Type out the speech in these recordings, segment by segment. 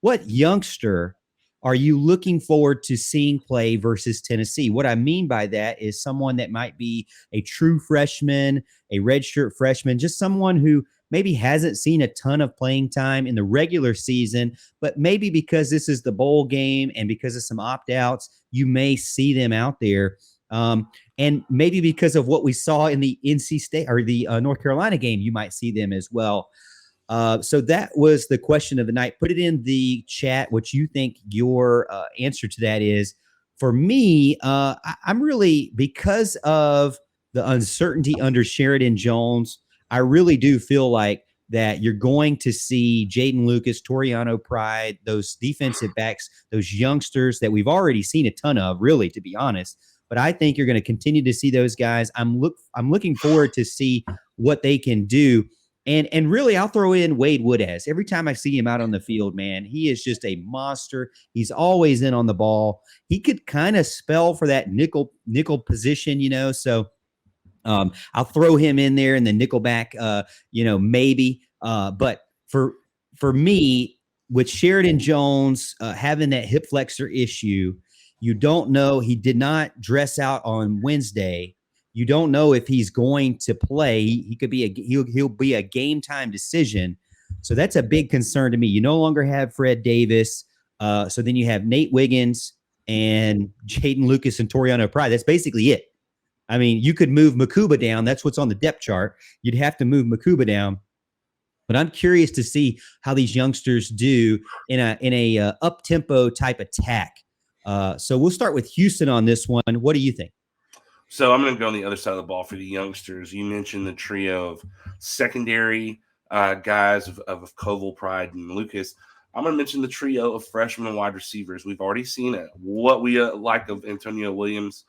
what youngster are you looking forward to seeing play versus Tennessee? What I mean by that is someone that might be a true freshman, a redshirt freshman, just someone who maybe hasn't seen a ton of playing time in the regular season, but maybe because this is the bowl game and because of some opt-outs, you may see them out there. And maybe because of what we saw in the NC State or the North Carolina game, you might see them as well. So that was the question of the night. Put it in the chat what you think your answer to that is. For me, I'm really, because of the uncertainty under Sheridan Jones, I really do feel like that you're going to see Jaden Lucas, Toriano Pride, those defensive backs, those youngsters that we've already seen a ton of, really, to be honest. But I think you're going to continue to see those guys. I'm looking forward to see what they can do. And really, I'll throw in Wade Woodaz. Every time I see him out on the field, man, he is just a monster. He's always in on the ball. He could kind of spell for that nickel position, So I'll throw him in there in the nickelback, maybe. But for me, with Sheridan Jones having that hip flexor issue, you don't know. He did not dress out on Wednesday. You don't know if he's going to play. He could be he'll be a game time decision. So that's a big concern to me. You no longer have Fred Davis. So then you have Nate Wiggins and Jaden Lucas and Toriano Pride. That's basically it. I mean, you could move Makuba down. That's what's on the depth chart. You'd have to move Makuba down. But I'm curious to see how these youngsters do in a up tempo type attack. So we'll start with Houston on this one. What do you think? So I'm going to go on the other side of the ball for the youngsters. You mentioned the trio of secondary guys of Koval, Pride, and Lucas. I'm going to mention the trio of freshmen and wide receivers. We've already seen it. What we like of Antonio Williams,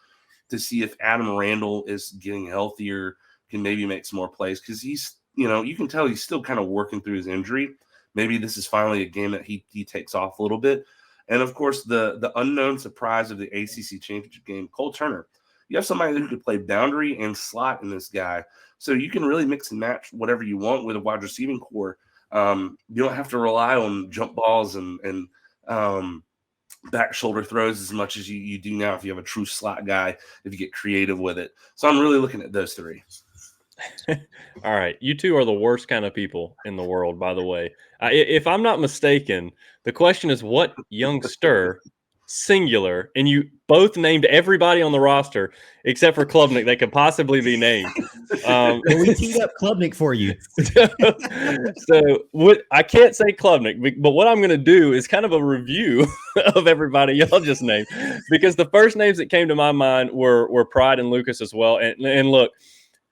to see if Adam Randall is getting healthier, can maybe make some more plays, because he's, you can tell he's still kind of working through his injury. Maybe this is finally a game that he takes off a little bit. And, of course, the unknown surprise of the ACC championship game, Cole Turner. You have somebody who could play boundary and slot in this guy. So you can really mix and match whatever you want with a wide receiving core. You don't have to rely on jump balls and back shoulder throws as much as you do now if you have a true slot guy, if you get creative with it. So I'm really looking at those three. All right. You two are the worst kind of people in the world, by the way. If I'm not mistaken, the question is what youngster, singular, and you both named everybody on the roster except for Klubnik that could possibly be named. We teed up Klubnik for you. So I can't say Klubnik, but what I'm going to do is kind of a review of everybody y'all just named, because the first names that came to my mind were Pride and Lucas as well. And look,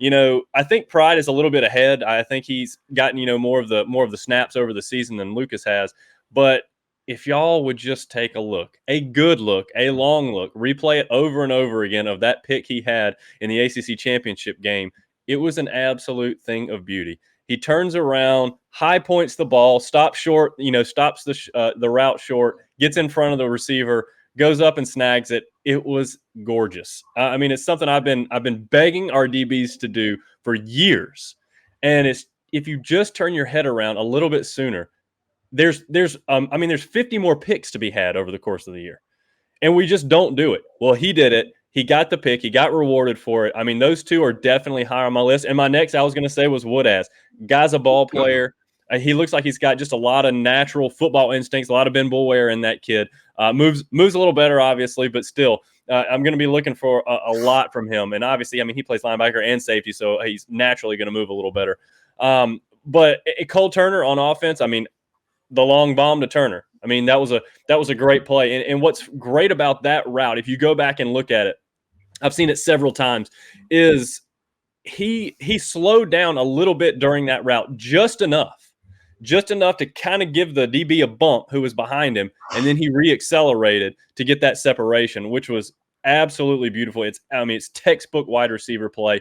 I think Pride is a little bit ahead. I think he's gotten, more of the snaps over the season than Lucas has. But if y'all would just take a good look, a long look, replay it over and over again of that pick he had in the ACC championship game, it was an absolute thing of beauty. He turns around, high points the ball, stops short, stops the route short, gets in front of the receiver, goes up and snags it. It was gorgeous. I mean, it's something I've been begging our DBs to do for years. And it's, if you just turn your head around a little bit sooner, there's 50 more picks to be had over the course of the year. And we just don't do it. Well, he did it. He got the pick. He got rewarded for it. I mean, those two are definitely higher on my list. And my next I was going to say was Woodaz. Guy's a ball player. He looks like he's got just a lot of natural football instincts, a lot of Ben Boulware in that kid. Moves a little better, obviously, but still, I'm going to be looking for a lot from him. And obviously, I mean, he plays linebacker and safety, so he's naturally going to move a little better. But Cole Turner on offense, I mean, the long bomb to Turner. I mean, that was a great play. And what's great about that route, if you go back and look at it, I've seen it several times, is he slowed down a little bit during that route, just enough to kind of give the DB a bump who was behind him, and then he reaccelerated to get that separation, which was absolutely beautiful. It's textbook wide receiver play.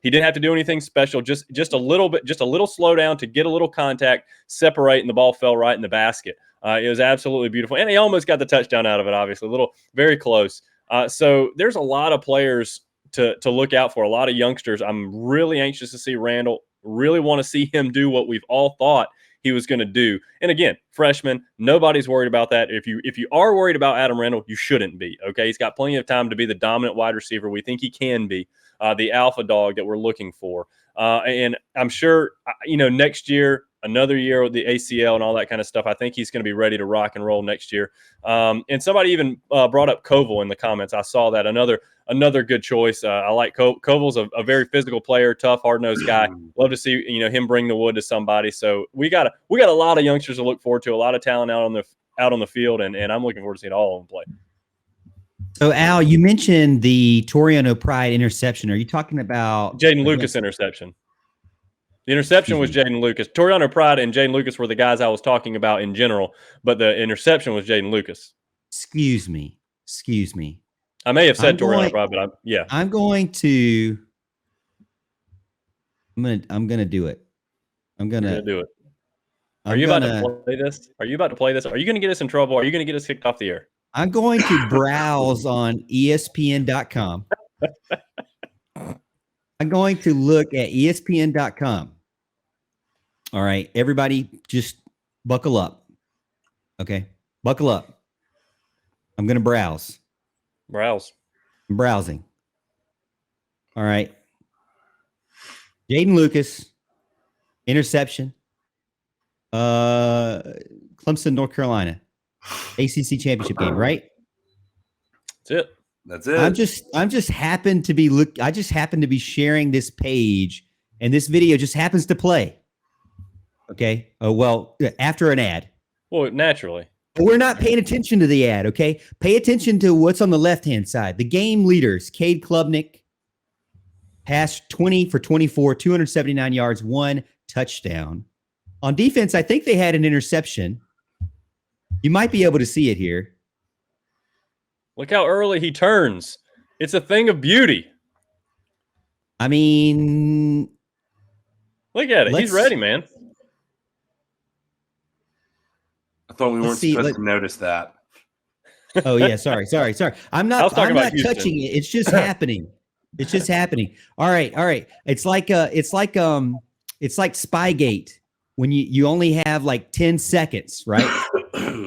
He didn't have to do anything special, just a little slowdown to get a little contact, separate, and the ball fell right in the basket. It was absolutely beautiful, and he almost got the touchdown out of it, obviously, very close. So there's a lot of players to look out for, a lot of youngsters. I'm really anxious to see Randall. Really want to see him do what we've all thought he was going to do. And again, freshman, nobody's worried about that. If you are worried about Adam Randall, you shouldn't be. Okay, he's got plenty of time to be the dominant wide receiver we think he can be, the alpha dog that we're looking for. And I'm sure, next year, another year with the ACL and all that kind of stuff, I think he's going to be ready to rock and roll next year. And somebody even brought up Koval in the comments. I saw that. Another good choice. I like Koval's a very physical player, tough, hard-nosed guy. Love to see him bring the wood to somebody. So we got a lot of youngsters to look forward to, a lot of talent out on the field, and I'm looking forward to seeing all of them play. So Al, you mentioned the Toriano Pride interception. Are you talking about Jaden Lucas interception? The interception was Jaden Lucas. Toriano Pride and Jaden Lucas were the guys I was talking about in general, but the interception was Jaden Lucas. Excuse me. I may have said Toriano Pride, but I'm going to do it. I'm gonna do it. Are you about to play this? Are you going to get us in trouble? Are you going to get us kicked off the air? I'm going to browse on ESPN.com. I'm going to look at ESPN.com. All right, everybody, just buckle up. Okay, buckle up. I'm going to browse. I'm browsing. All right. Jaden Lucas, interception. Clemson, North Carolina, ACC championship game, right? That's it. I'm just happened to be I just happen to be sharing this page, and this video just happens to play. Okay. Oh, well, after an ad. Well, naturally. We're not paying attention to the ad, okay? Pay attention to what's on the left-hand side. The game leaders, Cade Klubnik, passed 20 for 24, 279 yards, 1 touchdown. On defense, I think they had an interception. You might be able to see it here. Look how early he turns. It's a thing of beauty. I mean, look at it. He's ready, man. I thought we weren't supposed to notice that. Oh yeah, sorry. I'm not touching it. It's just happening. It's just happening. All right. It's like Spygate when you only have like 10 seconds, right?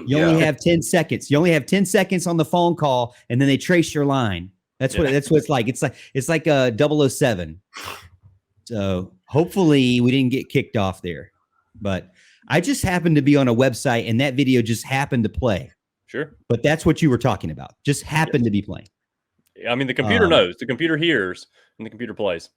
You only have 10 seconds. You only have 10 seconds on the phone call, and then they trace your line. That's what it's like. It's like a 007. So hopefully we didn't get kicked off there. But I just happened to be on a website, and that video just happened to play. Sure. But that's what you were talking about. Just happened to be playing. I mean, the computer knows. The computer hears, and the computer plays.